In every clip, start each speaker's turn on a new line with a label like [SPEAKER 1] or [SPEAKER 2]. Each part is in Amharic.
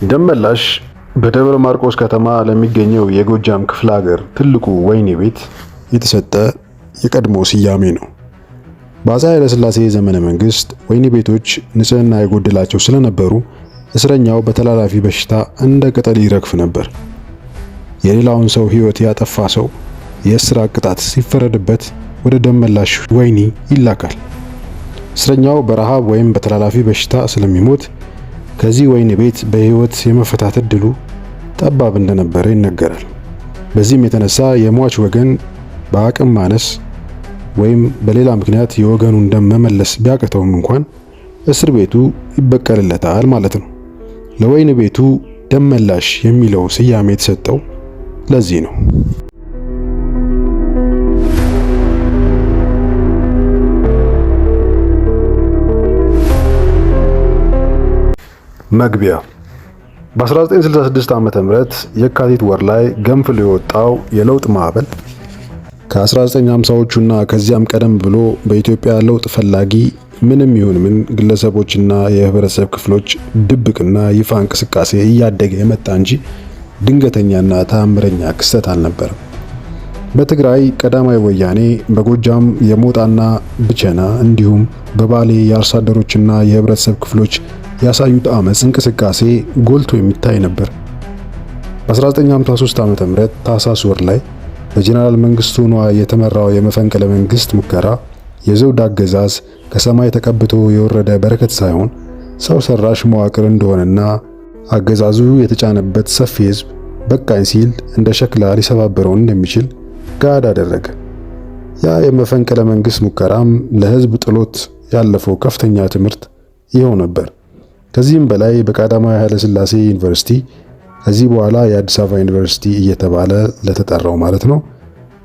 [SPEAKER 1] ደመላሽ በደብረ ማርቆስ ከተማ ለሚገኘው የጎጃም ክፍለ ሀገር ትልቁ ወህኒ ቤት የተሰጠ የቀድሞ ስያሜ ነው። በአፄ ኃይለ ሥላሴ ዘመነ መንግስት ወህኒ ቤቶች ንጽህና የጎደላቸው ስለነበሩ እስረኛው በተላላፊ በሽታ እንደ ቅጠል ይረግፍ ነበር። የሌላውን ሰው ሕይወት ያጠፋ ሰው የእስራት ቅጣት ሲፈረድበት ወደ ደመላሽ ወህኒ ይላካል። እስረኛው በረሃብ ወይም በተላላፊ በሽታ ስለሚሞት ከዚህ ወህኒ ቤት በሕይወት የመፈታት እድሉ ጠባብ እንደነበረ ይነገራል። በዚህም የተነሳ የሟች ወገን በአቅም ማነስ ወይም በሌላ ምክንያት የወገኑን ደም መመለስ ቢያቅተውም እንኳን እስር ቤቱ ይበቀልለታል ማለት ነው። ለወህኒ ቤቱ ደመላሽ የሚለው ስያሜ የተሰጠው ለዚህ ነው። መግቢያ በ1966 ዓመተ ምህረት የካቲት ወር ላይ ገንፍሎ የወጣው የለውጥ ማዕበል ከ1950ዎቹና ከዚያም ቀደም ብሎ በኢትዮጵያ ለውጥ ፈላጊ ምንም ይሁን ምን ግለሰቦችና የህብረተሰብ ክፍሎች ድብቅና ይፋ እንቅስቃሴ እያደገ የመጣ እንጂ ድንገተኛና ተአምረኛ ክስተት አልነበረም። በትግራይ ቀዳማዊ ወያኔ፣ በጎጃም የሞጣና ብቸና እንዲሁም በባሌ የአርሶ አደሮችና የህብረተሰብ ክፍሎች ያሳዩት አመጽ እንቅስቃሴ ጎልቶ የሚታይ ነበር። በ1953 ዓ.ም ታህሳስ ወር ላይ በጀነራል መንግስቱ ንዋይ የተመራው የመፈንቅለ መንግስት ሙከራ የዘውድ አገዛዝ ከሰማይ ተቀብቶ የወረደ በረከት ሳይሆን ሰው ሰራሽ መዋቅር እንደሆነና አገዛዙ የተጫነበት ሰፊ ህዝብ በቃኝ ሲል እንደ ሸክላ ሊሰባበረው እንደሚችል ጋድ አደረገ። ያ የመፈንቅለ መንግስት ሙከራም ለህዝብ ጥሎት ያለፈው ከፍተኛ ትምህርት ይኸው ነበር። ከዚህም በላይ በቀዳማዊ ኃይለ ሥላሴ ዩኒቨርሲቲ ከዚህ በኋላ የአዲስ አበባ ዩኒቨርሲቲ እየተባለ ለተጠራው ማለት ነው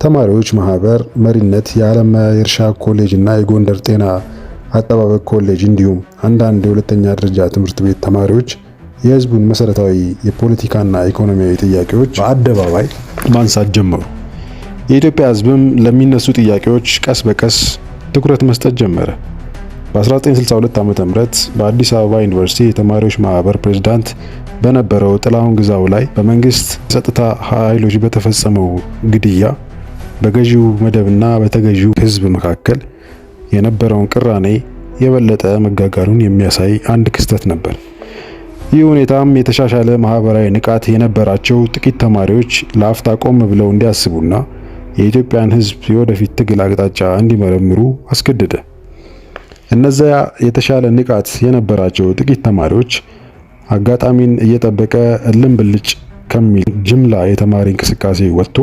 [SPEAKER 1] ተማሪዎች ማህበር መሪነት የዓለማያ የእርሻ ኮሌጅ እና የጎንደር ጤና አጠባበቅ ኮሌጅ እንዲሁም አንዳንድ የሁለተኛ ደረጃ ትምህርት ቤት ተማሪዎች የህዝቡን መሰረታዊ የፖለቲካና ኢኮኖሚያዊ ጥያቄዎች በአደባባይ ማንሳት ጀመሩ። የኢትዮጵያ ህዝብም ለሚነሱ ጥያቄዎች ቀስ በቀስ ትኩረት መስጠት ጀመረ። በ1962 ዓ.ም በአዲስ አበባ ዩኒቨርሲቲ የተማሪዎች ማህበር ፕሬዝዳንት በነበረው ጥላሁን ግዛው ላይ በመንግስት የጸጥታ ኃይሎች በተፈጸመው ግድያ በገዢው መደብና በተገዢው ህዝብ መካከል የነበረውን ቅራኔ የበለጠ መጋጋሉን የሚያሳይ አንድ ክስተት ነበር። ይህ ሁኔታም የተሻሻለ ማህበራዊ ንቃት የነበራቸው ጥቂት ተማሪዎች ለአፍታ ቆም ብለው እንዲያስቡና የኢትዮጵያን ህዝብ የወደፊት ትግል አቅጣጫ እንዲመረምሩ አስገደደ። እነዚያ የተሻለ ንቃት የነበራቸው ጥቂት ተማሪዎች አጋጣሚን እየጠበቀ እልም ብልጭ ከሚል ጅምላ የተማሪ እንቅስቃሴ ወጥቶ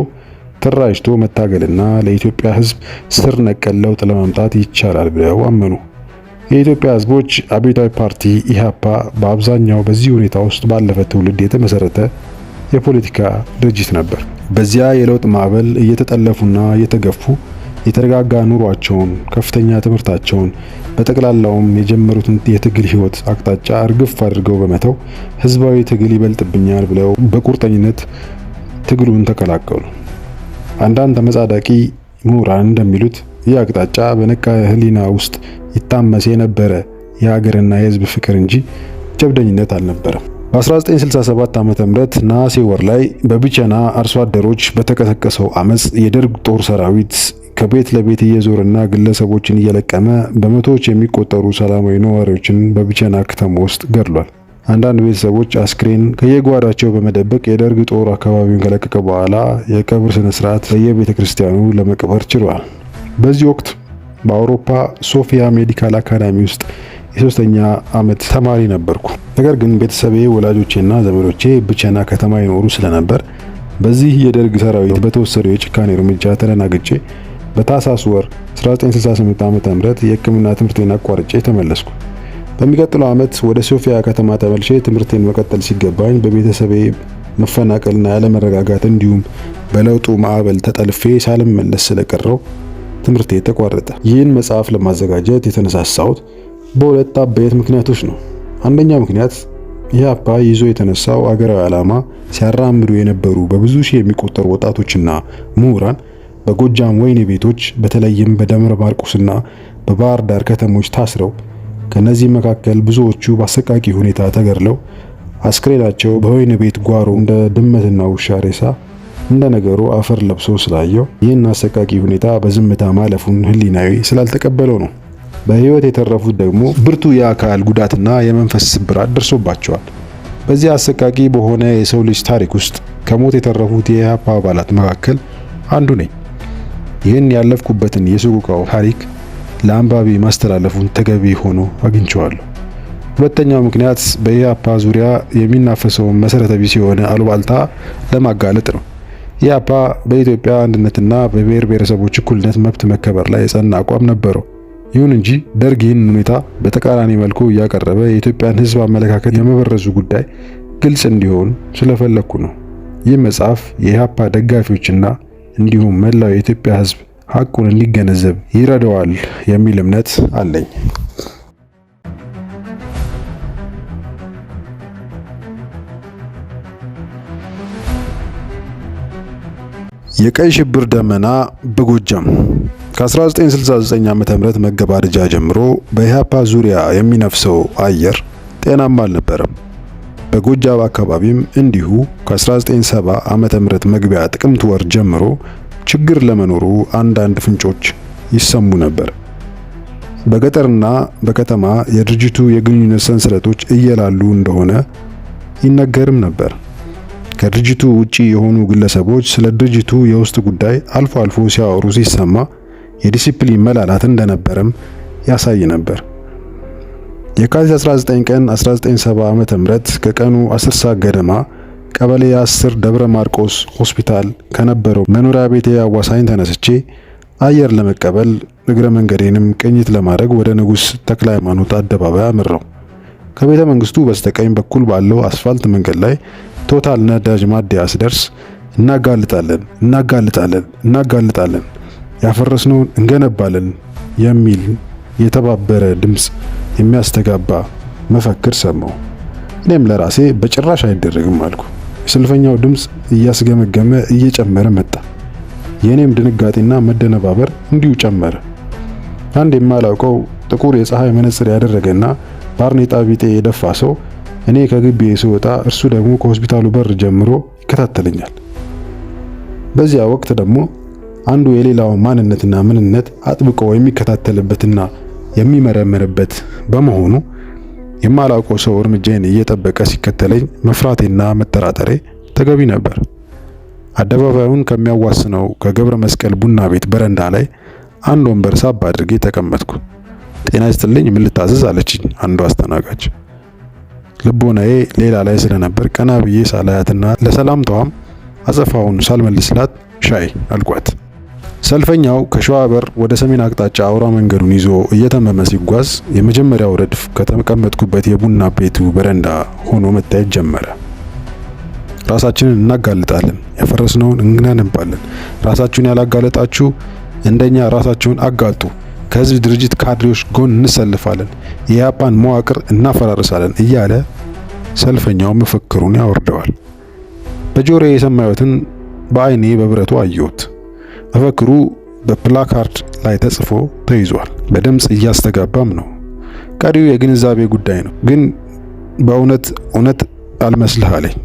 [SPEAKER 1] ተራጅቶ መታገልና ለኢትዮጵያ ህዝብ ስር ነቀል ለውጥ ለማምጣት ይቻላል ብለው አመኑ። የኢትዮጵያ ህዝቦች አብዮታዊ ፓርቲ ኢህአፓ በአብዛኛው በዚህ ሁኔታ ውስጥ ባለፈ ትውልድ የተመሰረተ የፖለቲካ ድርጅት ነበር። በዚያ የለውጥ ማዕበል እየተጠለፉና እየተገፉ የተረጋጋ ኑሯቸውን፣ ከፍተኛ ትምህርታቸውን፣ በጠቅላላውም የጀመሩትን የትግል ህይወት አቅጣጫ እርግፍ አድርገው በመተው ህዝባዊ ትግል ይበልጥብኛል ብለው በቁርጠኝነት ትግሉን ተቀላቀሉ። አንዳንድ ተመጻዳቂ ምሁራን እንደሚሉት ይህ አቅጣጫ በነቃ ህሊና ውስጥ ይታመስ የነበረ የሀገርና የህዝብ ፍቅር እንጂ ጀብደኝነት አልነበረም። በ1967 ዓ.ም ነሐሴ ወር ላይ በብቸና አርሶ አደሮች በተቀሰቀሰው አመጽ የደርግ ጦር ሰራዊት ከቤት ለቤት እየዞረና ግለሰቦችን እየለቀመ በመቶዎች የሚቆጠሩ ሰላማዊ ነዋሪዎችን በብቸና ከተማ ውስጥ ገድሏል። አንዳንድ ቤተሰቦች አስክሬን ከየጓዳቸው በመደበቅ የደርግ ጦር አካባቢውን ከለቀቀ በኋላ የቀብር ስነ ስርዓት በየቤተ ክርስቲያኑ ለመቅበር ችሏል። በዚህ ወቅት በአውሮፓ ሶፊያ ሜዲካል አካዳሚ ውስጥ የሶስተኛ ዓመት ተማሪ ነበርኩ። ነገር ግን ቤተሰቤ፣ ወላጆቼና ዘመዶቼ ብቸና ከተማ ይኖሩ ስለነበር በዚህ የደርግ ሰራዊት በተወሰደው የጭካኔ እርምጃ ተደናግጬ በታህሳስ ወር 1968 ዓ.ም የሕክምና ትምህርቴን አቋርጬ ተመለስኩ። በሚቀጥለው ዓመት ወደ ሶፊያ ከተማ ተመልሼ ትምህርቴን መቀጠል ሲገባኝ በቤተሰቤ መፈናቀልና ያለመረጋጋት እንዲሁም በለውጡ ማዕበል ተጠልፌ ሳልመለስ ስለቀረው ትምህርቴ ተቋረጠ። ይህን መጽሐፍ ለማዘጋጀት የተነሳሳሁት በሁለት አበይት ምክንያቶች ነው። አንደኛው ምክንያት ኢህአፓ ይዞ የተነሳው አገራዊ ዓላማ ሲያራምዱ የነበሩ በብዙ ሺህ የሚቆጠሩ ወጣቶችና ምሁራን በጎጃም ወህኒ ቤቶች በተለይም በደብረ ማርቆስና በባህር ዳር ከተሞች ታስረው ከነዚህ መካከል ብዙዎቹ በአሰቃቂ ሁኔታ ተገድለው አስክሬናቸው በወይን ቤት ጓሮ እንደ ድመትና ውሻ ሬሳ እንደ ነገሩ አፈር ለብሶ ስላየው ይህን አሰቃቂ ሁኔታ በዝምታ ማለፉን ህሊናዊ ስላልተቀበለው ነው። በህይወት የተረፉት ደግሞ ብርቱ የአካል ጉዳትና የመንፈስ ስብራት ደርሶባቸዋል። በዚህ አሰቃቂ በሆነ የሰው ልጅ ታሪክ ውስጥ ከሞት የተረፉት የኢህአፓ አባላት መካከል አንዱ ነኝ። ይህን ያለፍኩበትን የሰቆቃው ታሪክ ለአንባቢ ማስተላለፉን ተገቢ ሆኖ አግኝቼዋለሁ። ሁለተኛው ምክንያት በኢህአፓ ዙሪያ የሚናፈሰውን መሰረተ ቢስ የሆነ አሉባልታ ለማጋለጥ ነው። ኢህአፓ በኢትዮጵያ አንድነትና በብሔር ብሔረሰቦች እኩልነት መብት መከበር ላይ የጸና አቋም ነበረው። ይሁን እንጂ ደርግ ይህን ሁኔታ በተቃራኒ መልኩ እያቀረበ የኢትዮጵያን ሕዝብ አመለካከት የመበረዙ ጉዳይ ግልጽ እንዲሆን ስለፈለኩ ነው። ይህ መጽሐፍ የኢህአፓ ደጋፊዎችና እንዲሁም መላው የኢትዮጵያ ሕዝብ ሐቁን እንዲገነዘብ ይረዳዋል የሚል እምነት አለኝ። የቀይ ሽብር ደመና በጎጃም ከ1969 ዓ.ም መገባደጃ ጀምሮ በኢህአፓ ዙሪያ የሚነፍሰው አየር ጤናማ አልነበረም። በጎጃም አካባቢም እንዲሁ ከ1970 ዓ.ም መግቢያ ጥቅምት ወር ጀምሮ ችግር ለመኖሩ አንዳንድ ፍንጮች ይሰሙ ነበር። በገጠርና በከተማ የድርጅቱ የግንኙነት ሰንሰለቶች እየላሉ እንደሆነ ይነገርም ነበር። ከድርጅቱ ውጪ የሆኑ ግለሰቦች ስለ ድርጅቱ የውስጥ ጉዳይ አልፎ አልፎ ሲያወሩ ሲሰማ የዲሲፕሊን መላላት እንደነበረም ያሳይ ነበር። የካቲት 19 ቀን 1970 ዓ.ም ከቀኑ 10 ሰዓት ገደማ ቀበሌ 10 ደብረ ማርቆስ ሆስፒታል ከነበረው መኖሪያ ቤቴ አዋሳኝ ተነስቼ አየር ለመቀበል እግረ መንገዴንም ቅኝት ለማድረግ ወደ ንጉስ ተክለ ሃይማኖት አደባባይ አመራው። ከቤተ መንግስቱ በስተቀኝ በኩል ባለው አስፋልት መንገድ ላይ ቶታል ነዳጅ ማደያ ስደርስ እናጋልጣለን፣ ያፈረስነውን እንገነባለን የሚል የተባበረ ድምጽ የሚያስተጋባ መፈክር ሰማው። እኔም ለራሴ በጭራሽ አይደረግም አልኩ። የሰልፈኛው ድምጽ እያስገመገመ እየጨመረ መጣ። የኔም ድንጋጤና መደነባበር እንዲሁ ጨመረ። አንድ የማላውቀው ጥቁር የፀሐይ መነጽር ያደረገና ባርኔጣ ቢጤ የደፋ ሰው እኔ ከግቢ ስወጣ እርሱ ደግሞ ከሆስፒታሉ በር ጀምሮ ይከታተለኛል። በዚያ ወቅት ደግሞ አንዱ የሌላው ማንነትና ምንነት አጥብቆ የሚከታተልበትና የሚመረምርበት በመሆኑ የማላውቀው ሰው እርምጃዬን እየጠበቀ ሲከተለኝ መፍራቴና መጠራጠሬ ተገቢ ነበር። አደባባዩን ከሚያዋስነው ከገብረ መስቀል ቡና ቤት በረንዳ ላይ አንድ ወንበር ሳብ አድርጌ ተቀመጥኩ። ጤና ይስጥልኝ፣ ምን ልታዘዝ አለችኝ አንዱ አስተናጋጅ። ልቦናዬ ሌላ ላይ ስለነበር ቀና ብዬ ሳላያትና ለሰላምታዋም አጸፋውን ሳልመልስላት ሻይ አልኳት። ሰልፈኛው ከሸዋ በር ወደ ሰሜን አቅጣጫ አውራ መንገዱን ይዞ እየተመመ ሲጓዝ የመጀመሪያው ረድፍ ከተቀመጥኩበት የቡና ቤቱ በረንዳ ሆኖ መታየት ጀመረ። ራሳችንን እናጋልጣለን፣ ያፈረስነውን እንገነባለን፣ ራሳችሁን ያላጋለጣችሁ እንደኛ ራሳችሁን አጋልጡ፣ ከህዝብ ድርጅት ካድሬዎች ጎን እንሰልፋለን፣ የኢህአፓን መዋቅር እናፈራርሳለን እያለ ሰልፈኛው መፈክሩን ያወርደዋል። በጆሮዬ የሰማሁትን በአይኔ በብረቱ አየሁት። መፈክሩ በፕላካርድ ላይ ተጽፎ ተይዟል። በድምጽ እያስተጋባም ነው። ቀሪው የግንዛቤ ጉዳይ ነው። ግን በእውነት አልመስልህ አለኝ።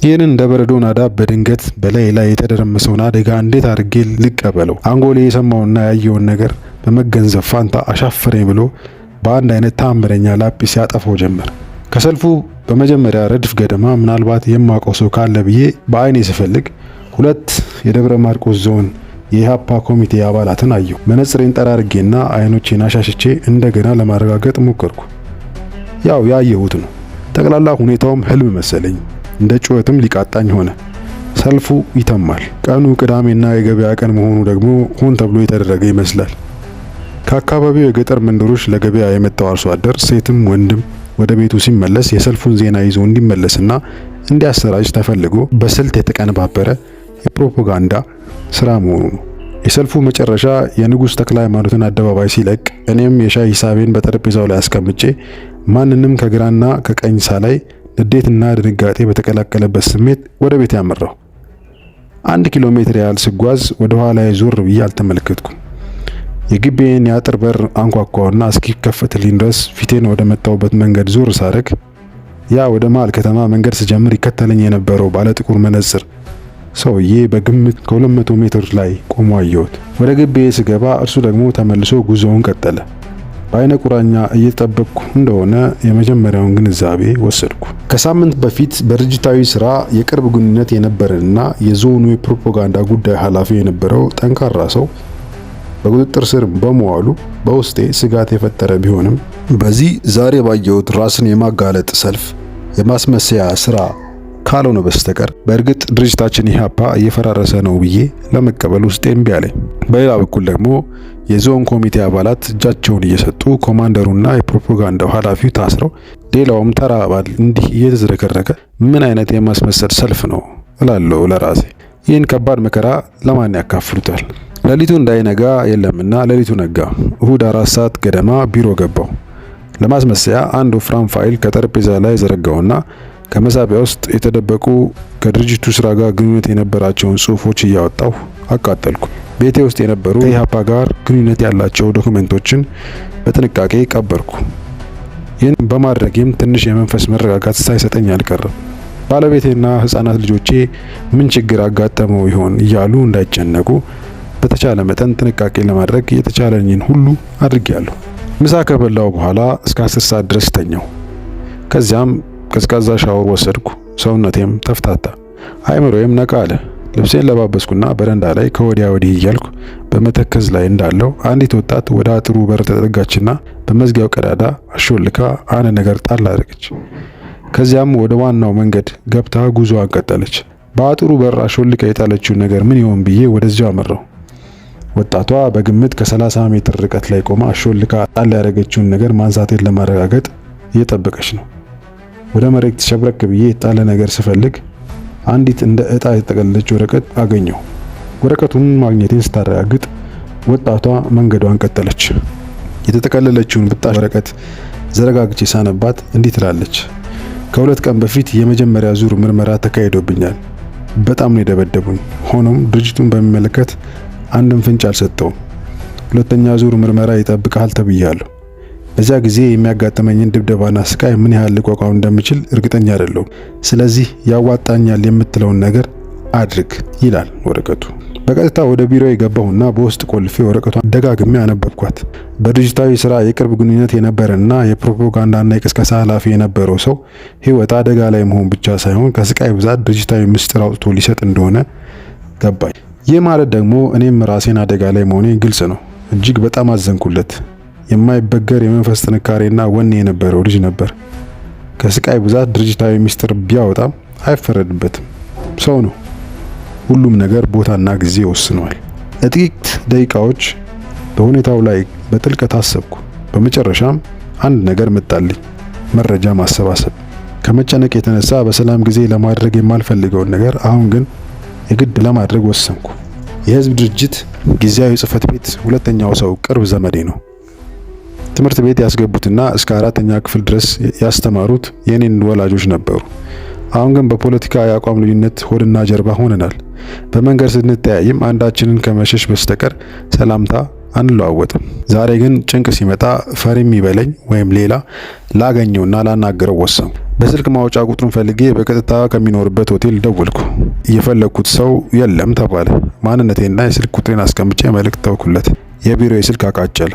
[SPEAKER 1] ይህንን እንደ በረዶ ናዳ በድንገት በላይ ላይ የተደረመሰውን አደጋ እንዴት አድርጌ ልቀበለው? አንጎሌ የሰማውና ያየውን ነገር በመገንዘብ ፋንታ አሻፈረኝ ብሎ በአንድ አይነት ታምረኛ ላጲስ ያጠፋው ጀመር። ከሰልፉ በመጀመሪያ ረድፍ ገደማ ምናልባት የማውቀው ሰው ካለ ብዬ በአይኔ ስፈልግ ሁለት የደብረ ማርቆስ ዞን የኢህአፓ ኮሚቴ አባላትን አየሁ። መነጽሬን ጠራርጌና አይኖቼን አሻሽቼ እንደገና ለማረጋገጥ ሞከርኩ። ያው ያየሁት ነው። ጠቅላላ ሁኔታውም ህልም መሰለኝ። እንደ ጩኸትም ሊቃጣኝ ሆነ። ሰልፉ ይተማል። ቀኑ ቅዳሜና የገበያ ቀን መሆኑ ደግሞ ሆን ተብሎ የተደረገ ይመስላል። ከአካባቢው የገጠር መንደሮች ለገበያ የመጣው አርሶ አደር ሴትም ወንድም ወደ ቤቱ ሲመለስ የሰልፉን ዜና ይዞ እንዲመለስና እንዲያሰራጭ ተፈልጎ በስልት የተቀነባበረ የፕሮፓጋንዳ ስራ መሆኑ ነው። የሰልፉ መጨረሻ የንጉስ ተክለ ሃይማኖትን አደባባይ ሲለቅ እኔም የሻይ ሂሳቤን በጠረጴዛው ላይ አስቀምጬ ማንንም ከግራና ከቀኝ ሳላይ ንዴትና ድንጋጤ በተቀላቀለበት ስሜት ወደ ቤት ያመራው። 1 ኪሎ ሜትር ያህል ስጓዝ ወደ ኋላ ዞር ብዬ አልተመለከትኩም። የግቤን የአጥር በር አንኳኳውና እስኪከፈትልኝ ድረስ ፊቴን ወደ መጣሁበት መንገድ ዞር ሳረግ ያ ወደ መሃል ከተማ መንገድ ስጀምር ይከተለኝ የነበረው ባለ ጥቁር መነጽር ሰውዬ በግምት ከ200 ሜትር ላይ ቆሞ አየሁት። ወደ ግቢዬ ስገባ እርሱ ደግሞ ተመልሶ ጉዞውን ቀጠለ። በአይነ ቁራኛ እየጠበቅኩ እንደሆነ የመጀመሪያውን ግንዛቤ ወሰድኩ። ከሳምንት በፊት በድርጅታዊ ስራ የቅርብ ግንኙነት የነበረንና የዞኑ የፕሮፓጋንዳ ጉዳይ ኃላፊ የነበረው ጠንካራ ሰው በቁጥጥር ስር በመዋሉ በውስጤ ስጋት የፈጠረ ቢሆንም በዚህ ዛሬ ባየሁት ራስን የማጋለጥ ሰልፍ የማስመሰያ ስራ ካልሆነ በስተቀር በእርግጥ ድርጅታችን ኢህአፓ እየፈራረሰ ነው ብዬ ለመቀበል ውስጤ እምቢ አለኝ። በሌላ በኩል ደግሞ የዞን ኮሚቴ አባላት እጃቸውን እየሰጡ ኮማንደሩና የፕሮፓጋንዳው ኃላፊው ታስረው ሌላውም ተራ አባል እንዲህ እየተዝረከረከ ምን አይነት የማስመሰል ሰልፍ ነው እላለሁ ለራሴ። ይህን ከባድ መከራ ለማን ያካፍሉታል? ሌሊቱ እንዳይነጋ የለምና ሌሊቱ ነጋ። እሁድ 4 ሰዓት ገደማ ቢሮ ገባው። ለማስመሰያ አንድ ወፍራም ፋይል ከጠረጴዛ ላይ ዘረጋውና ከመሳቢያ ውስጥ የተደበቁ ከድርጅቱ ስራ ጋር ግንኙነት የነበራቸውን ጽሑፎች እያወጣሁ አቃጠልኩ። ቤቴ ውስጥ የነበሩ ከኢህአፓ ጋር ግንኙነት ያላቸው ዶክመንቶችን በጥንቃቄ ቀበርኩ። ይህን በማድረጌም ትንሽ የመንፈስ መረጋጋት ሳይሰጠኝ አልቀረም። ባለቤቴና ህፃናት ልጆቼ ምን ችግር አጋጠመው ይሆን እያሉ እንዳይጨነቁ በተቻለ መጠን ጥንቃቄ ለማድረግ የተቻለኝን ሁሉ አድርጌያለሁ። ምሳ ከበላው በኋላ እስከ 10 ሰዓት ድረስ ተኛው። ከዚያም ቀዝቃዛ ሻወር ወሰድኩ። ሰውነቴም ተፍታታ፣ አይምሮዬም ነቃ አለ። ልብሴን ለባበስኩና በረንዳ ላይ ከወዲያ ወዲህ እያልኩ በመተከዝ ላይ እንዳለው አንዲት ወጣት ወደ አጥሩ በር ተጠጋችና በመዝጊያው ቀዳዳ አሾልካ አንድ ነገር ጣል አደረገች። ከዚያም ወደ ዋናው መንገድ ገብታ ጉዞዋን ቀጠለች። በአጥሩ በር አሾልካ የጣለችውን ነገር ምን ይሆን ብዬ ወደዚያው አመራው። ወጣቷ በግምት ከ30 ሜትር ርቀት ላይ ቆማ አሾልካ ጣል ያደረገችውን ነገር ማንሳቴን ለማረጋገጥ እየጠበቀች ነው። ወደ መሬት ሸብረክ ብዬ የጣለ ነገር ስፈልግ አንዲት እንደ ዕጣ የተጠቀለለች ወረቀት አገኘው። ወረቀቱን ማግኘቴን ስታረጋግጥ ወጣቷ መንገዷን ቀጠለች። የተጠቀለለችውን ብጣሽ ወረቀት ዘረጋግቼ ሳነባት እንዲህ ትላለች። ከ2 ቀን በፊት የመጀመሪያ ዙር ምርመራ ተካሂዶብኛል። በጣም ነው የደበደቡኝ። ሆኖም ድርጅቱን በሚመለከት አንድም ፍንጭ አልሰጠውም። 2ኛ ዙር ምርመራ ይጠብቃል ተብያለሁ። በዚያ ጊዜ የሚያጋጥመኝን ድብደባና ስቃይ ምን ያህል ልቋቋም እንደምችል እርግጠኛ አይደለሁም። ስለዚህ ያዋጣኛል የምትለውን ነገር አድርግ ይላል ወረቀቱ። በቀጥታ ወደ ቢሮ የገባሁና በውስጥ ቆልፌ ወረቀቷን ደጋግሜ አነበብኳት። በድርጅታዊ ስራ የቅርብ ግንኙነት የነበረና የፕሮፓጋንዳና የቅስቀሳ ኃላፊ የነበረው ሰው ህይወት አደጋ ላይ መሆን ብቻ ሳይሆን ከስቃይ ብዛት ድርጅታዊ ምስጢር አውጥቶ ሊሰጥ እንደሆነ ገባኝ። ይህ ማለት ደግሞ እኔም ራሴን አደጋ ላይ መሆኔ ግልጽ ነው። እጅግ በጣም አዘንኩለት። የማይበገር የመንፈስ ጥንካሬና ወኔ የነበረው ልጅ ነበር። ከስቃይ ብዛት ድርጅታዊ ምስጢር ቢያወጣም አይፈረድበትም። ሰው ነው። ሁሉም ነገር ቦታና ጊዜ ወስኗል። ለጥቂት ደቂቃዎች በሁኔታው ላይ በጥልቀት አሰብኩ። በመጨረሻም አንድ ነገር መጣልኝ፣ መረጃ ማሰባሰብ። ከመጨነቅ የተነሳ በሰላም ጊዜ ለማድረግ የማልፈልገውን ነገር አሁን ግን የግድ ለማድረግ ወሰንኩ። የህዝብ ድርጅት ጊዜያዊ ጽህፈት ቤት ሁለተኛው ሰው ቅርብ ዘመዴ ነው። ትምህርት ቤት ያስገቡትና እስከ 4ኛ ክፍል ድረስ ያስተማሩት የኔን ወላጆች ነበሩ። አሁን ግን በፖለቲካ የአቋም ልዩነት ሆድና ጀርባ ሆነናል። በመንገድ ስንተያይም አንዳችንን ከመሸሽ በስተቀር ሰላምታ አንለዋወጥም። ዛሬ ግን ጭንቅ ሲመጣ ፈሪም ይበለኝ ወይም ሌላ ላገኘውና ላናገረው ወሰንኩ። በስልክ ማውጫ ቁጥሩን ፈልጌ በቀጥታ ከሚኖርበት ሆቴል ደወልኩ። የፈለኩት ሰው የለም ተባለ። ማንነቴና የስልክ ቁጥሬን አስቀምጬ መልእክት ተውኩለት። የቢሮ የስልክ አቃጨለ።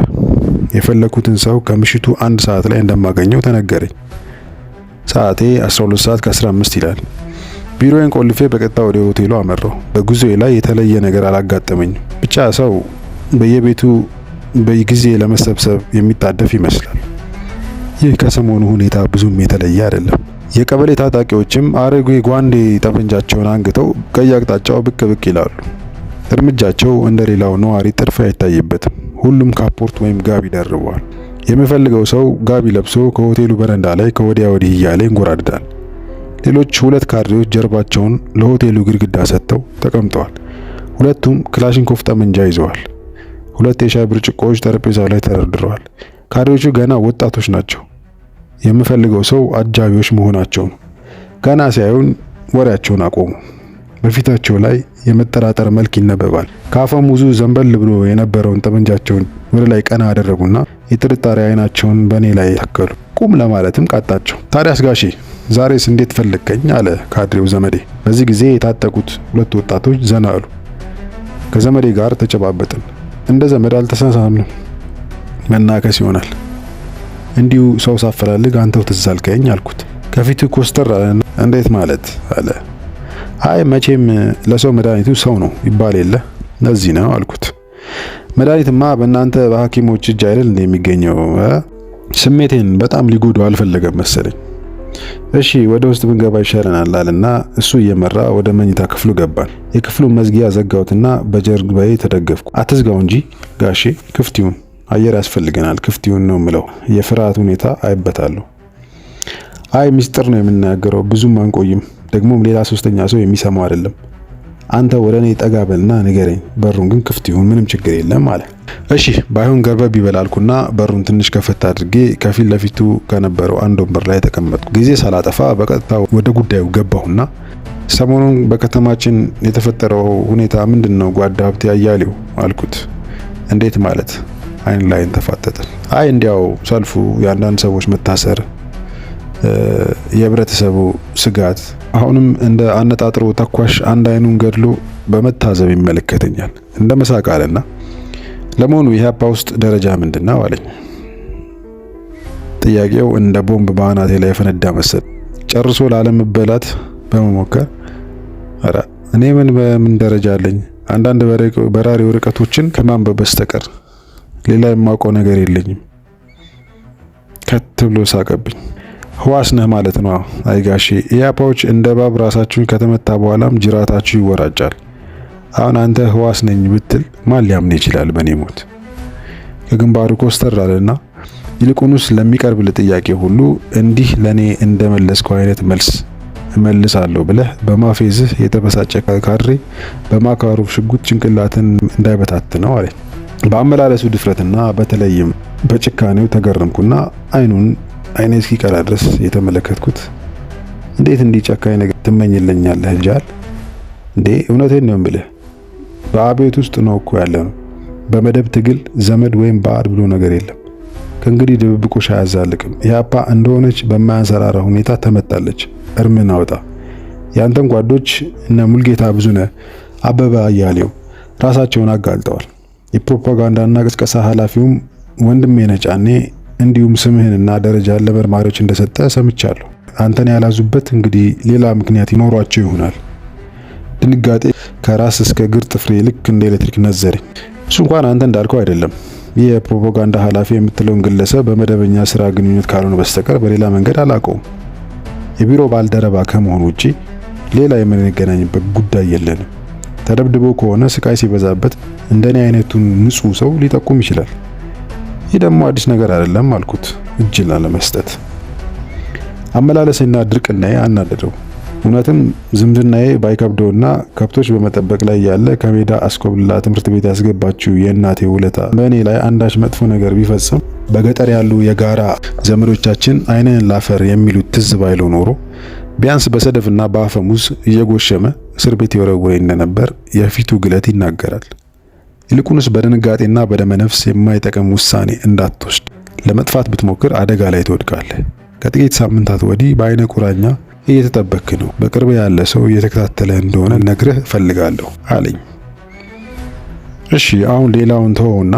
[SPEAKER 1] የፈለኩትን ሰው ከምሽቱ 1 ሰዓት ላይ እንደማገኘው ተነገረኝ። ሰዓቴ 12 ሰዓት ከ15 ይላል። ቢሮዬን ቆልፌ በቀጥታ ወደ ሆቴሉ አመራው። በጉዞዬ ላይ የተለየ ነገር አላጋጠመኝም። ብቻ ሰው በየቤቱ በጊዜ ለመሰብሰብ የሚጣደፍ ይመስላል። ይህ ከሰሞኑ ሁኔታ ብዙም የተለየ አይደለም። የቀበሌ ታጣቂዎችም አረጌ ጓንዴ ጠመንጃቸውን አንግተው ከየአቅጣጫው ብቅ ብቅ ይላሉ። እርምጃቸው እንደሌላው ነዋሪ ጥድፊያ አይታይበትም። ሁሉም ካፖርት ወይም ጋቢ ደርበዋል። የሚፈልገው ሰው ጋቢ ለብሶ ከሆቴሉ በረንዳ ላይ ከወዲያ ወዲህ እያለ ይንጎራድዳል። ሌሎች 2 ካድሬዎች ጀርባቸውን ለሆቴሉ ግድግዳ ሰጥተው ተቀምጠዋል። ሁለቱም ክላሽንኮቭ ጠመንጃ ይዘዋል። 2 የሻይ ብርጭቆዎች ጠረጴዛው ላይ ተደርድረዋል። ካድሬዎቹ ገና ወጣቶች ናቸው። የምፈልገው ሰው አጃቢዎች መሆናቸው ነው። ገና ሲያዩን ወሬያቸውን አቆሙ። በፊታቸው ላይ የመጠራጠር መልክ ይነበባል። ከአፈሙዙ ዘንበል ብሎ የነበረውን ጠመንጃቸውን ወደ ላይ ቀና አደረጉና የጥርጣሬ አይናቸውን በእኔ ላይ ተከሉ። ቁም ለማለትም ቃጣቸው። ታዲያስ ጋሼ ዛሬስ እንዴት ፈለግከኝ? አለ ካድሬው ዘመዴ። በዚህ ጊዜ የታጠቁት ሁለት ወጣቶች ዘና አሉ። ከዘመዴ ጋር ተጨባበጥን። እንደ ዘመድ አልተሳሳምንም። መናከስ ይሆናል። እንዲሁ ሰው ሳፈላልግ አንተው ትዝ አልከኝ አልኩት። ከፊቱ ኮስተር አለና እንዴት ማለት አለ። አይ መቼም ለሰው መድኃኒቱ ሰው ነው ይባል የለ ለዚህ ነው አልኩት። መድኃኒትማ በእናንተ በሐኪሞች እጅ አይደል እንደሚገኘው። ስሜቴን በጣም ሊጎዱ አልፈለገም መሰለኝ። እሺ ወደ ውስጥ ብንገባ ይሻለናል አለና እሱ እየመራ ወደ መኝታ ክፍሉ ገባን። የክፍሉን መዝጊያ ዘጋሁትና በጀርባዬ ተደገፍኩ። አትዝጋው እንጂ ጋሼ ክፍት ይሁን፣ አየር ያስፈልገናል፣ ክፍት ይሁን ነው ምለው። የፍርሃት ሁኔታ አይበታለሁ። አይ ሚስጥር ነው የምናገረው፣ ብዙም አንቆይም፣ ደግሞም ሌላ ሶስተኛ ሰው የሚሰማው አይደለም። አንተ ወደ እኔ ጠጋ በልና ንገረኝ፣ በሩን ግን ክፍት ይሁን፣ ምንም ችግር የለም አለ። እሺ ባይሆን ገርበብ ይበላልኩና በሩን ትንሽ ከፈት አድርጌ ከፊት ለፊቱ ከነበረው አንድ ወንበር ላይ ተቀመጥኩ። ጊዜ ሳላጠፋ በቀጥታ ወደ ጉዳዩ ገባሁና ሰሞኑን በከተማችን የተፈጠረው ሁኔታ ምንድነው ጓዳ ሀብቴ አያሌው አልኩት። እንዴት ማለት? አይን ላይን ተፋጠጥን። አይ እንዲያው ሰልፉ፣ የአንዳንድ ሰዎች መታሰር፣ የህብረተሰቡ ስጋት አሁንም እንደ አነጣጥሮ ተኳሽ አንድ አይኑን ገድሎ በመታዘብ ይመለከተኛል። እንደ መሳቅ አለና ለመሆኑ ኢህአፓ ውስጥ ደረጃ ምንድነው አለኝ። ጥያቄው እንደ ቦምብ በአናቴ ላይ ፈነዳ መሰል። ጨርሶ ላለመበላት በመሞከር አረ እኔ በምን ደረጃ አለኝ? አንዳንድ በራሪ ወረቀቶችን ከማንበብ በስተቀር ሌላ የማውቀው ነገር የለኝም። ከት ብሎ ሳቀብኝ። ህዋስ ነህ ማለት ነው። አይ ጋሼ ኢህአፓዎች እንደ እባብ ራሳችሁን ከተመታ በኋላም ጅራታችሁ ይወራጫል። አሁን አንተ ህዋስ ነኝ ብትል ማን ሊያምን ይችላል? በኔ ሞት ከግንባሩ ኮስተር አለና ይልቁንስ ለሚቀርብል ጥያቄ ሁሉ እንዲህ ለኔ እንደመለስከው አይነት መልስ እመልሳለሁ ብለህ በማፌዝህ የተበሳጨ ካድሬ በማካሮፍ ሽጉጥ ጭንቅላትን እንዳይበታትነው አለኝ። በአመላለሱ ድፍረትና በተለይም በጭካኔው ተገረምኩና አይኔ እስኪቀላ ድረስ የተመለከትኩት። እንዴት እንዲህ ጨካኝ ነገር ትመኝልኛለህ ጃል? እንዴ እውነቴን ነው የምልህ። በአቤት ውስጥ ነው እኮ ያለ ነው። በመደብ ትግል ዘመድ ወይም ባዕድ ብሎ ነገር የለም። ከእንግዲህ ድብብቆሽ አያዛልቅም። ኢህአፓ እንደሆነች በማያንሰራራ ሁኔታ ተመታለች። እርምን አውጣ። ያንተን ጓዶች እነ ሙልጌታ ብዙነህ፣ አበበ አያሌው ራሳቸውን አጋልጠዋል። የፕሮፓጋንዳና ቅስቀሳ ኃላፊውም ወንድሜ ነጫኔ እንዲሁም ስምህንና ደረጃን ለመርማሪዎች እንደሰጠ ሰምቻለሁ። አንተን ያላዙበት እንግዲህ ሌላ ምክንያት ይኖሯቸው ይሆናል። ድንጋጤ ከራስ እስከ እግር ጥፍሬ ልክ እንደ ኤሌክትሪክ ነዘረኝ። እሱ እንኳን አንተ እንዳልከው አይደለም። ይህ የፕሮፓጋንዳ ኃላፊ የምትለውን ግለሰብ በመደበኛ ስራ ግንኙነት ካልሆነ በስተቀር በሌላ መንገድ አላውቀውም። የቢሮ ባልደረባ ከመሆኑ ውጪ ሌላ የምንገናኝበት ጉዳይ የለንም። ተደብድቦ ከሆነ ስቃይ ሲበዛበት እንደኔ አይነቱን ንጹህ ሰው ሊጠቁም ይችላል። ይህ ደግሞ አዲስ ነገር አይደለም አልኩት እጅ ላለመስጠት። አመላለሴና ድርቅናዬ አናደደው። እውነትም ዝምድናዬ ባይከብደውና ከብቶች በመጠበቅ ላይ ያለ ከሜዳ አስኮብልላ ትምህርት ቤት ያስገባችው የእናቴ ውለታ በእኔ ላይ አንዳች መጥፎ ነገር ቢፈጽም በገጠር ያሉ የጋራ ዘመዶቻችን አይንን ላፈር የሚሉት ትዝ ባይለው ኖሮ ቢያንስ በሰደፍና በአፈሙዝ እየጎሸመ እስር ቤት የወረወረኝ እንደነበር የፊቱ ግለት ይናገራል። ይልቁንስ በድንጋጤና በደመነፍስ የማይጠቅም ውሳኔ እንዳትወስድ። ለመጥፋት ብትሞክር አደጋ ላይ ትወድቃለህ። ከጥቂት ሳምንታት ወዲህ በአይነ ቁራኛ እየተጠበክ ነው። በቅርብ ያለ ሰው እየተከታተለ እንደሆነ ነግረህ እፈልጋለሁ አለኝ። እሺ አሁን ሌላውን ተወውና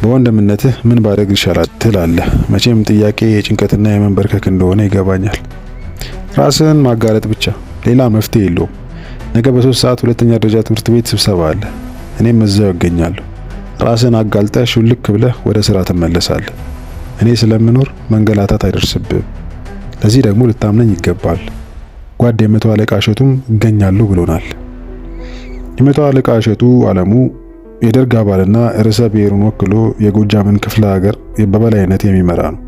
[SPEAKER 1] በወንድምነትህ ምን ባደርግ ይሻላል ትላለህ? መቼም ጥያቄ የጭንቀትና የመንበርከክ እንደሆነ ይገባኛል። ራስህን ማጋለጥ ብቻ፣ ሌላ መፍትሄ የለውም። ነገ በ3 ሰዓት ሁለተኛ ደረጃ ትምህርት ቤት ስብሰባ አለ። እኔም እዛው እገኛለሁ። ራስህን አጋልጠህ ሹልክ ብለህ ወደ ስራ ትመለሳለህ። እኔ ስለምኖር መንገላታት አይደርስብህም። ለዚህ ደግሞ ልታምነኝ ይገባል። ጓድ የመቶ አለቃ እሸቱም እገኛለሁ ብሎናል። የመቶ አለቃ እሸቱ አለሙ የደርግ አባልና ርዕሰ ብሔሩን ወክሎ የጎጃምን ክፍለ ሀገር በበላይነት የሚመራ ነው።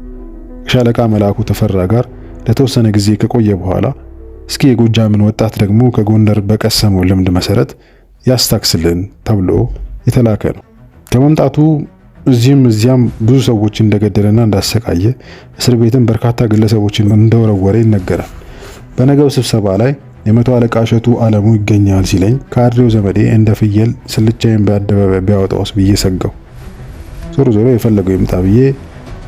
[SPEAKER 1] ከሻለቃ መላኩ ተፈራ ጋር ለተወሰነ ጊዜ ከቆየ በኋላ እስኪ የጎጃምን ወጣት ደግሞ ከጎንደር በቀሰመው ልምድ መሰረት ያስታክስልን ተብሎ የተላከ ነው። ከመምጣቱ እዚህም እዚያም ብዙ ሰዎች እንደገደለና እንዳሰቃየ፣ እስር ቤትም በርካታ ግለሰቦችን እንደወረወረ ይነገራል። በነገው ስብሰባ ላይ የመቶ አለቃ እሸቱ አለሙ ይገኛል ሲለኝ ካድሬው ዘመዴ እንደ ፍየል ስልቻዬን በአደባባይ ቢያወጣውስ ብዬ ሰጋው። ዞሮ ዞሮ የፈለገው ይምጣ ብዬ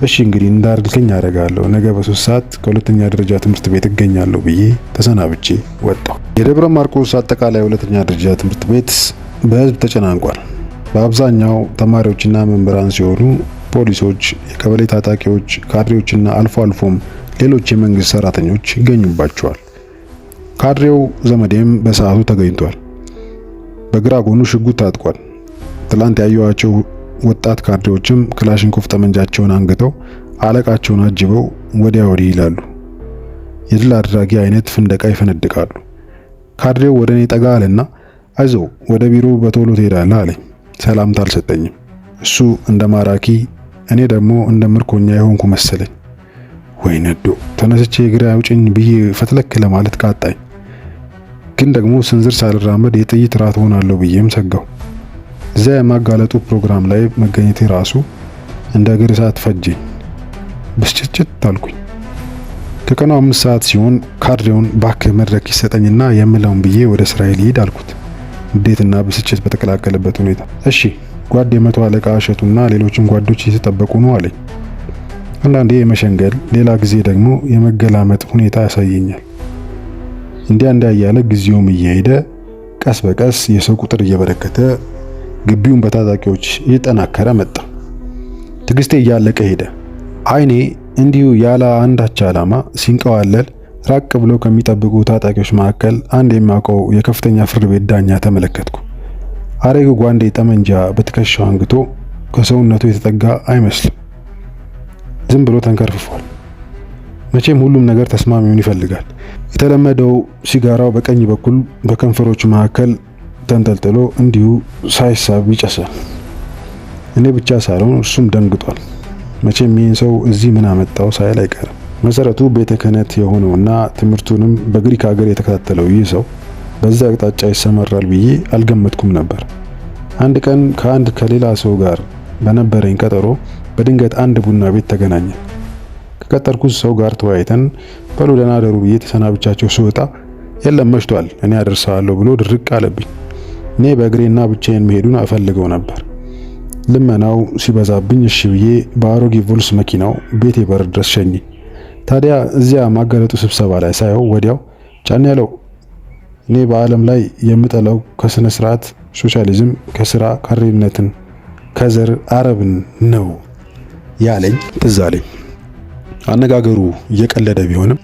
[SPEAKER 1] እሺ እንግዲህ እንዳርግልኝ አደርጋለሁ፣ ነገ በ3 ሰዓት ከሁለተኛ ደረጃ ትምህርት ቤት እገኛለሁ ብዬ ተሰናብቼ ወጣሁ። የደብረ ማርቆስ አጠቃላይ ሁለተኛ ደረጃ ትምህርት ቤት በህዝብ ተጨናንቋል። በአብዛኛው ተማሪዎችና መምህራን ሲሆኑ ፖሊሶች፣ የቀበሌ ታጣቂዎች፣ ካድሬዎችና አልፎ አልፎም ሌሎች የመንግስት ሰራተኞች ይገኙባቸዋል። ካድሬው ዘመዴም በሰዓቱ ተገኝቷል። በግራ ጎኑ ሽጉጥ ታጥቋል። ትላንት ያዩዋቸው ወጣት ካድሬዎችም ክላሽንኮፍ ጠመንጃቸውን አንግተው አለቃቸውን አጅበው ወዲያ ወዲህ ይላሉ። የድል አድራጊ አይነት ፍንደቃ ይፈነድቃሉ። ካድሬው ወደ እኔ ጠጋ አለና አይዞህ ወደ ቢሮ በቶሎ ትሄዳለህ አለኝ። ሰላምታ አልሰጠኝም። እሱ እንደ ማራኪ እኔ ደግሞ እንደ ምርኮኛ የሆንኩ መሰለኝ። ወይ ነዶ ተነስቼ እግሬ አውጭኝ ብዬ ፈትለክ ለማለት ቃጣኝ። ግን ደግሞ ስንዝር ሳልራመድ የጥይት ራት ሆናለሁ ብዬም ሰጋው። እዚያ የማጋለጡ ፕሮግራም ላይ መገኘቴ ራሱ እንደ እግር እሳት ፈጀኝ። ብስጭት አልኩኝ። ከቀኑ 5 ሰዓት ሲሆን ካድሬውን ባክህ መድረክ ይሰጠኝና የምለውን ብዬ ወደ ስራዬ ልሂድ አልኩት፣ ንዴትና ብስጭት በተቀላቀለበት ሁኔታ። እሺ ጓድ የመቶ አለቃ እሸቱና ሌሎችም ጓዶች እየተጠበቁ ነው አለኝ። አንዳንዴ የመሸንገል ሌላ ጊዜ ደግሞ የመገላመጥ ሁኔታ ያሳየኛል። እንዲያ እያለ ጊዜውም እየሄደ ቀስ በቀስ የሰው ቁጥር እየበረከተ ግቢውን በታጣቂዎች እየጠናከረ መጣ። ትግስቴ እያለቀ ሄደ። አይኔ እንዲሁ ያለ አንዳች ዓላማ ሲንቀዋለል ራቅ ብለው ከሚጠብቁ ታጣቂዎች መካከል አንድ የማውቀው የከፍተኛ ፍርድ ቤት ዳኛ ተመለከትኩ። አሬጉ ጓንዴ ጠመንጃ በትከሻው አንግቶ ከሰውነቱ የተጠጋ አይመስልም። ዝም ብሎ ተንከርፍፏል። መቼም ሁሉም ነገር ተስማሚውን ይፈልጋል። የተለመደው ሲጋራው በቀኝ በኩል በከንፈሮቹ መካከል ተንጠልጥሎ እንዲሁ ሳይሳብ ይጨሳል። እኔ ብቻ ሳልሆን እሱም ደንግጧል። መቼም ይህን ሰው እዚህ ምን አመጣው ሳይል አይቀርም። መሰረቱ ቤተ ክህነት የሆነውና ትምህርቱንም በግሪክ ሀገር የተከታተለው ይህ ሰው በዛ አቅጣጫ ይሰመራል ብዬ አልገመትኩም ነበር። አንድ ቀን ከሌላ ሰው ጋር በነበረኝ ቀጠሮ በድንገት አንድ ቡና ቤት ተገናኘን። ከቀጠርኩት ሰው ጋር ተወያይተን በሉ ደህና ደሩ ብዬ ተሰናብቻቸው ስወጣ የለም መሽቷል እኔ አደርሳለሁ ብሎ ድርቅ አለብኝ። እኔ በእግሬና ብቻዬን መሄዱን እፈልገው ነበር። ልመናው ሲበዛብኝ እሺ ብዬ በአሮጌ ቮልስ መኪናው ቤቴ በር ድረስ ሸኘኝ። ታዲያ እዚያ ማጋለጡ ስብሰባ ላይ ሳየው ወዲያው ጫን ያለው እኔ በዓለም ላይ የምጠላው ከስነ ስርዓት ሶሻሊዝም፣ ከስራ ካሬነትን፣ ከዘር አረብን ነው ያለኝ ትዝ አለኝ። አነጋገሩ እየቀለደ ቢሆንም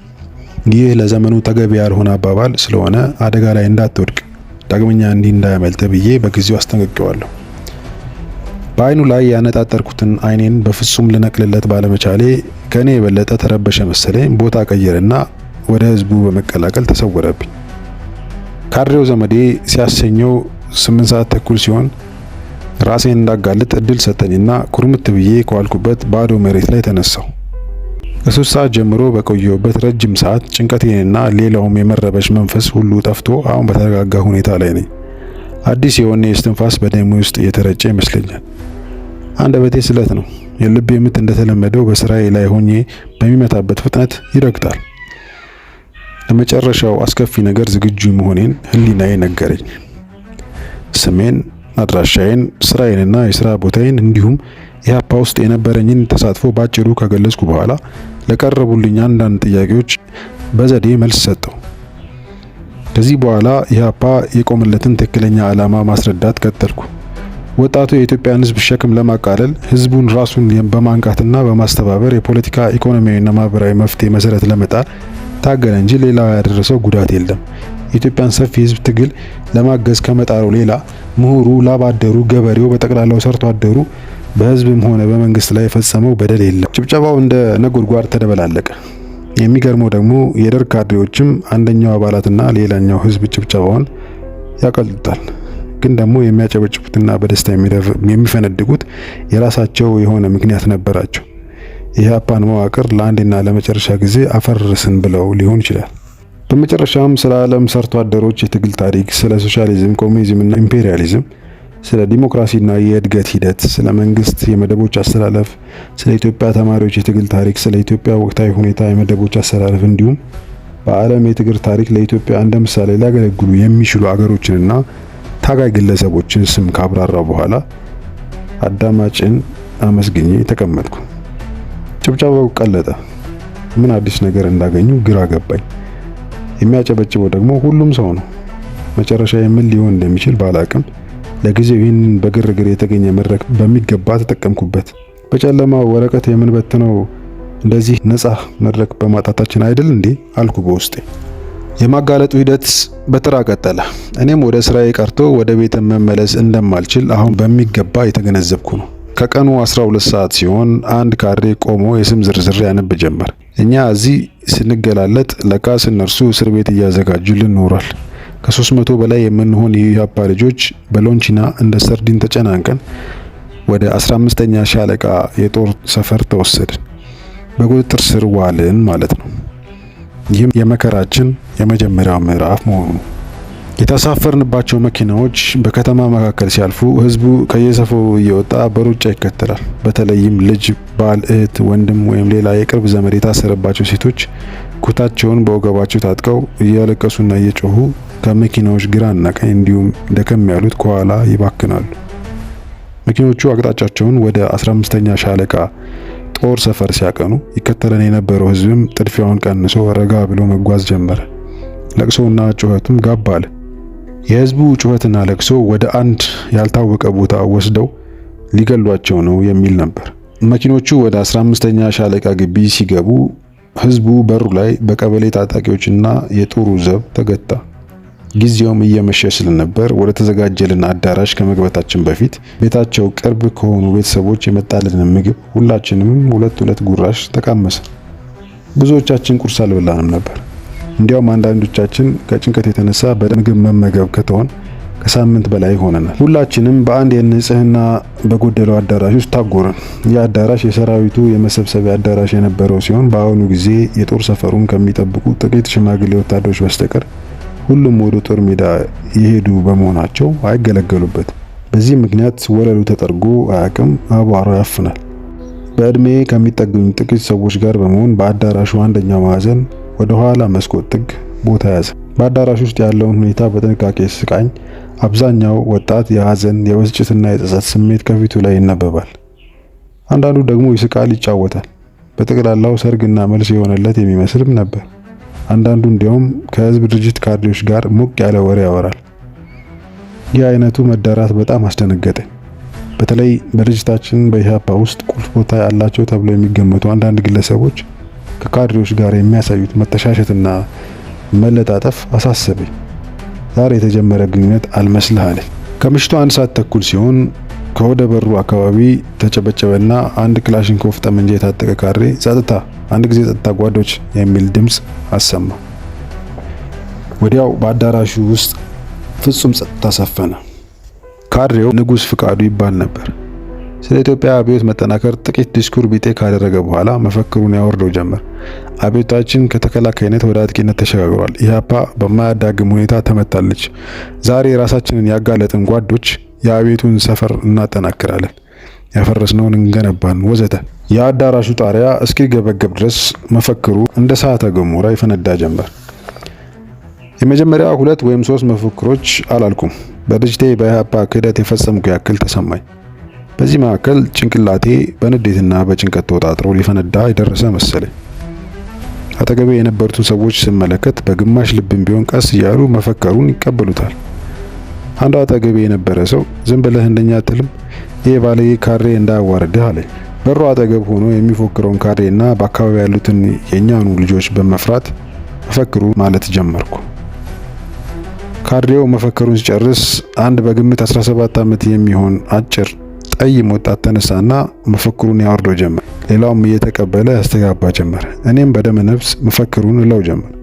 [SPEAKER 1] ይህ ለዘመኑ ተገቢ ያልሆነ አባባል ስለሆነ አደጋ ላይ እንዳትወድቅ ዳግመኛ እንዲህ እንዳያመልጥ ብዬ በጊዜው አስጠንቅቄዋለሁ። በአይኑ ላይ ያነጣጠርኩትን አይኔን በፍጹም ልነቅልለት ባለመቻሌ ከኔ የበለጠ ተረበሸ መሰለኝ። ቦታ ቀየረና ወደ ህዝቡ በመቀላቀል ተሰወረብኝ። ካድሬው ዘመዴ ሲያሰኘው 8 ሰዓት ተኩል ሲሆን ራሴን እንዳጋልጥ እድል ሰጠኝና ኩርምት ብዬ ከዋልኩበት ባዶ መሬት ላይ ተነሳው። ከ3 ሰዓት ጀምሮ በቆየሁበት ረጅም ሰዓት ጭንቀቴንና ሌላውም የመረበሽ መንፈስ ሁሉ ጠፍቶ አሁን በተረጋጋ ሁኔታ ላይ ነኝ። አዲስ የሆነ እስትንፋስ በደሜ ውስጥ እየተረጨ ይመስለኛል። አንደበቴ ስለት ነው። የልቤ ምት እንደተለመደው በስራዬ ላይ ሆኜ በሚመታበት ፍጥነት ይረግጣል። ለመጨረሻው አስከፊ ነገር ዝግጁ መሆኔን ህሊናዬ ነገረኝ። ስሜን፣ አድራሻዬን፣ ስራዬንና የስራ ቦታዬን እንዲሁም ኢህአፓ ውስጥ የነበረኝን ተሳትፎ ባጭሩ ከገለጽኩ በኋላ ለቀረቡልኝ አንዳንድ ጥያቄዎች በዘዴ መልስ ሰጠው። ከዚህ በኋላ ኢህአፓ የቆመለትን ትክክለኛ ዓላማ ማስረዳት ቀጠልኩ። ወጣቱ የኢትዮጵያን ህዝብ ሸክም ለማቃለል ህዝቡን ራሱን በማንቃትና በማስተባበር የፖለቲካ ኢኮኖሚያዊና ማህበራዊ መፍትሄ መሰረት ለመጣል ታገለ እንጂ ሌላ ያደረሰው ጉዳት የለም። የኢትዮጵያን ሰፊ ህዝብ ትግል ለማገዝ ከመጣሩ ሌላ ምሁሩ፣ ላባደሩ፣ ገበሬው፣ በጠቅላላው ሰርቶ አደሩ በህዝብም ሆነ በመንግስት ላይ የፈጸመው በደል የለም። ጭብጨባው እንደ ነጎድጓድ ተደበላለቀ። የሚገርመው ደግሞ የደርግ ካድሬዎችም አንደኛው አባላትና ሌላኛው ህዝብ ጭብጨባውን ያቀልጡታል። ግን ደግሞ የሚያጨበጭቡትና በደስታ የሚፈነድቁት የራሳቸው የሆነ ምክንያት ነበራቸው። የኢህአፓን መዋቅር ለአንዴና ለመጨረሻ ጊዜ አፈረስን ብለው ሊሆን ይችላል። በመጨረሻም ስለ ዓለም ሰርቶ አደሮች የትግል ታሪክ፣ ስለ ሶሻሊዝም፣ ኮሙኒዝምና ኢምፔሪያሊዝም፣ ስለ ዲሞክራሲና የእድገት ሂደት፣ ስለ መንግስት የመደቦች አስተላለፍ፣ ስለ ኢትዮጵያ ተማሪዎች የትግል ታሪክ፣ ስለ ኢትዮጵያ ወቅታዊ ሁኔታ የመደቦች አስተላለፍ እንዲሁም በዓለም የትግል ታሪክ ለኢትዮጵያ እንደ ምሳሌ ሊያገለግሉ የሚችሉ አገሮችንና ታጋይ ግለሰቦችን ስም ካብራራው በኋላ አዳማጭን አመስግኜ ተቀመጥኩ። ጭብጨባው ቀለጠ። ምን አዲስ ነገር እንዳገኙ ግራ ገባኝ። የሚያጨበጭበው ደግሞ ሁሉም ሰው ነው። መጨረሻ ምን ሊሆን እንደሚችል ባላቅም ለጊዜው ይህንን በግርግር የተገኘ መድረክ በሚገባ ተጠቀምኩበት። በጨለማ ወረቀት የምንበትነው እንደዚህ ነፃ መድረክ በማጣታችን አይደል እንዴ አልኩ በውስጤ። የማጋለጡ ሂደት በጥራ ቀጠለ። እኔም ወደ ስራዬ ቀርቶ ወደ ቤት መመለስ እንደማልችል አሁን በሚገባ የተገነዘብኩ ነው። ከቀኑ 12 ሰዓት ሲሆን አንድ ካድሬ ቆሞ የስም ዝርዝር ያነብ ጀመር። እኛ እዚህ ስንገላለጥ ለካስ እነርሱ እስር ቤት እያዘጋጁልን ኖሯል። ከ300 በላይ የምንሆን የኢህአፓ ልጆች በሎንቺና እንደ ሰርዲን ተጨናንቀን ወደ 15ኛ ሻለቃ የጦር ሰፈር ተወሰድን። በቁጥጥር ስር ዋልን ማለት ነው። ይህም የመከራችን የመጀመሪያው ምዕራፍ መሆኑ ነው። የተሳፈርንባቸው መኪናዎች በከተማ መካከል ሲያልፉ ህዝቡ ከየሰፈሩ እየወጣ በሩጫ ይከተላል። በተለይም ልጅ፣ ባል፣ እህት፣ ወንድም ወይም ሌላ የቅርብ ዘመድ የታሰረባቸው ሴቶች ኩታቸውን በወገባቸው ታጥቀው እያለቀሱና እየጮሁ ከመኪናዎች ግራና ቀኝ እንዲሁም ደከም ያሉት ከኋላ ይባክናሉ። መኪኖቹ አቅጣጫቸውን ወደ 15ኛ ሻለቃ ጦር ሰፈር ሲያቀኑ ይከተለን የነበረው ህዝብም ጥድፊያውን ቀንሶ ረጋ ብሎ መጓዝ ጀመረ። ለቅሶና ጩኸቱም ጋብ አለ። የህዝቡ ጩኸትና ለቅሶ ወደ አንድ ያልታወቀ ቦታ ወስደው ሊገሏቸው ነው የሚል ነበር። መኪኖቹ ወደ 15ኛ ሻለቃ ግቢ ሲገቡ ህዝቡ በሩ ላይ በቀበሌ ታጣቂዎችና የጦሩ ዘብ ተገታ። ጊዜውም እየመሸ ስለነበር ወደ ተዘጋጀልን አዳራሽ ከመግባታችን በፊት ቤታቸው ቅርብ ከሆኑ ቤተሰቦች የመጣልንን ምግብ ሁላችንም ሁለት ጉራሽ ተቃመሰ። ብዙዎቻችን ቁርስ አልበላንም ነበር። እንዲያውም አንዳንዶቻችን ከጭንቀት የተነሳ በምግብ መመገብ ከተሆን ከሳምንት በላይ ሆነናል። ሁላችንም በአንድ የንጽህና በጎደለው አዳራሽ ውስጥ ታጎርን። ይህ አዳራሽ የሰራዊቱ የመሰብሰቢያ አዳራሽ የነበረው ሲሆን በአሁኑ ጊዜ የጦር ሰፈሩን ከሚጠብቁ ጥቂት ሽማግሌ ወታደሮች በስተቀር ሁሉም ወደ ጦር ሜዳ የሄዱ በመሆናቸው አይገለገሉበትም። በዚህ ምክንያት ወለሉ ተጠርጎ አያቅም፣ አቧራ ያፍናል። በእድሜ ከሚጠጉኝ ጥቂት ሰዎች ጋር በመሆን በአዳራሹ አንደኛው ማዕዘን ወደ ኋላ መስኮት ጥግ ቦታ ያዘ። በአዳራሹ ውስጥ ያለውን ሁኔታ በጥንቃቄ ስቃኝ አብዛኛው ወጣት የሀዘን፣ የብስጭትና የጸጸት ስሜት ከፊቱ ላይ ይነበባል። አንዳንዱ ደግሞ ይስቃል፣ ይጫወታል። በጠቅላላው ሰርግና መልስ የሆነለት የሚመስልም ነበር። አንዳንዱ እንዲያውም ከህዝብ ድርጅት ካድሬዎች ጋር ሞቅ ያለ ወሬ ያወራል። ይህ አይነቱ መዳራት በጣም አስደነገጠኝ። በተለይ በድርጅታችን በኢህአፓ ውስጥ ቁልፍ ቦታ ያላቸው ተብለው የሚገመቱ አንዳንድ ግለሰቦች ከካድሬዎች ጋር የሚያሳዩት መተሻሸትና መለጣጠፍ አሳሰበኝ። ዛሬ የተጀመረ ግንኙነት አልመስልህ አለኝ። ከምሽቱ 1 ሰዓት ተኩል ሲሆን ከወደ በሩ አካባቢ ተጨበጨበና አንድ ክላሽንኮቭ ጠመንጃ የታጠቀ ካድሬ ጸጥታ፣ አንድ ጊዜ ጸጥታ ጓዶች የሚል ድምጽ አሰማ። ወዲያው በአዳራሹ ውስጥ ፍጹም ጸጥታ ሰፈነ። ካድሬው ንጉስ ፍቃዱ ይባል ነበር። ስለ ኢትዮጵያ አብዮት መጠናከር ጥቂት ዲስኩር ቢጤ ካደረገ በኋላ መፈክሩን ያወርደው ጀመር። አብዮታችን ከተከላካይነት ወደ አጥቂነት ተሸጋግሯል። ኢህአፓ በማያዳግም ሁኔታ ተመታለች። ዛሬ ራሳችንን ያጋለጥን ጓዶች የአብዮቱን ሰፈር እናጠናክራለን፣ ያፈረስነውን እንገነባን ወዘተ። የአዳራሹ ጣሪያ እስኪገበገብ ድረስ መፈክሩ እንደ ሰዓተ ገሞራ ይፈነዳ ጀመር። የመጀመሪያ 2 ወይም 3 መፈክሮች አላልኩም። በድርጅቴ በኢህአፓ ክህደት የፈጸምኩ ያክል ተሰማኝ። በዚህ መካከል ጭንቅላቴ በንዴትና በጭንቀት ተወጣጥሮ ሊፈነዳ የደረሰ መሰለኝ። አጠገቤ የነበሩትን ሰዎች ስመለከት በግማሽ ልብም ቢሆን ቀስ እያሉ መፈከሩን ይቀበሉታል። አንዱ አጠገቤ የነበረ ሰው ዝም ብለህ እንደኛ አትልም፣ ይሄ ባለጌ ካድሬ እንዳያዋርድህ አለኝ። በሩ አጠገብ ሆኖ የሚፎክረውን ካድሬና በአካባቢ ያሉትን የኛኑ ልጆች በመፍራት መፈክሩ ማለት ጀመርኩ። ካድሬው መፈክሩን ሲጨርስ አንድ በግምት 17 ዓመት የሚሆን አጭር ጠይም ወጣት ተነሳና መፈክሩን ያወርደው ጀመር። ሌላውም እየተቀበለ ያስተጋባ ጀመር። እኔም በደመ ነፍስ መፈክሩን እለው ጀመር።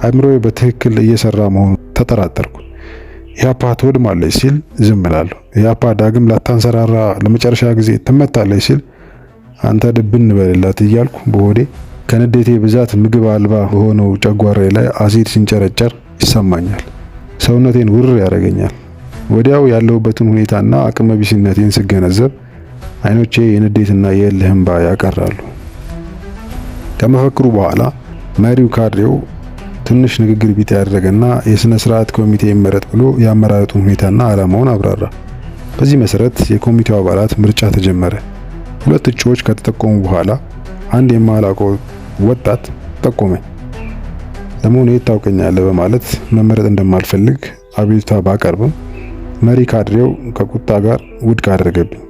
[SPEAKER 1] አእምሮዬ በትክክል እየሰራ መሆኑን ተጠራጠርኩ። ኢህአፓ ትወድማለች ሲል ዝም እላለሁ። ኢህአፓ ዳግም ላታንሰራራ ለመጨረሻ ጊዜ ትመታለች ሲል አንተ ድብን በሌላት እያልኩ በሆዴ ከንዴቴ ብዛት ምግብ አልባ በሆነው ጨጓራዬ ላይ አሲድ ሲንጨረጨር ይሰማኛል። ሰውነቴን ውር ያደርገኛል። ወዲያው ያለሁበትን ሁኔታና አቅመ ቢስነቴን ስገነዘብ አይኖቼ የንዴትና የእልህ እንባ ያቀራሉ። ከመፈክሩ በኋላ መሪው ካድሬው ትንሽ ንግግር ቢጤ ያደረገና የሥነ ሥርዓት ኮሚቴ ይመረጥ ብሎ የአመራረጡን ሁኔታና ዓላማውን አብራራ። በዚህ መሰረት የኮሚቴው አባላት ምርጫ ተጀመረ። 2 እጩዎች ከተጠቆሙ በኋላ አንድ የማላውቀው ወጣት ጠቆመኝ። ለመሆኑ የት ታውቀኛለህ በማለት መመረጥ እንደማልፈልግ አቤቱታ ባቀርብም መሪ ካድሬው ከቁጣ ጋር ውድቅ አደረገብኝ።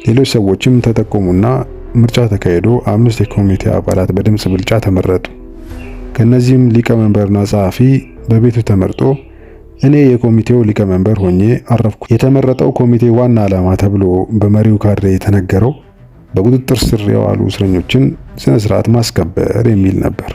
[SPEAKER 1] ሌሎች ሰዎችም ተጠቆሙና ምርጫ ተካሂዶ 5 የኮሚቴ አባላት በድምጽ ብልጫ ተመረጡ። ከነዚህም ሊቀመንበርና ጸሐፊ በቤቱ ተመርጦ እኔ የኮሚቴው ሊቀመንበር ሆኜ አረፍኩ። የተመረጠው ኮሚቴ ዋና ዓላማ ተብሎ በመሪው ካድሬ የተነገረው በቁጥጥር ስር የዋሉ እስረኞችን ስነ ስርዓት ማስከበር የሚል ነበር።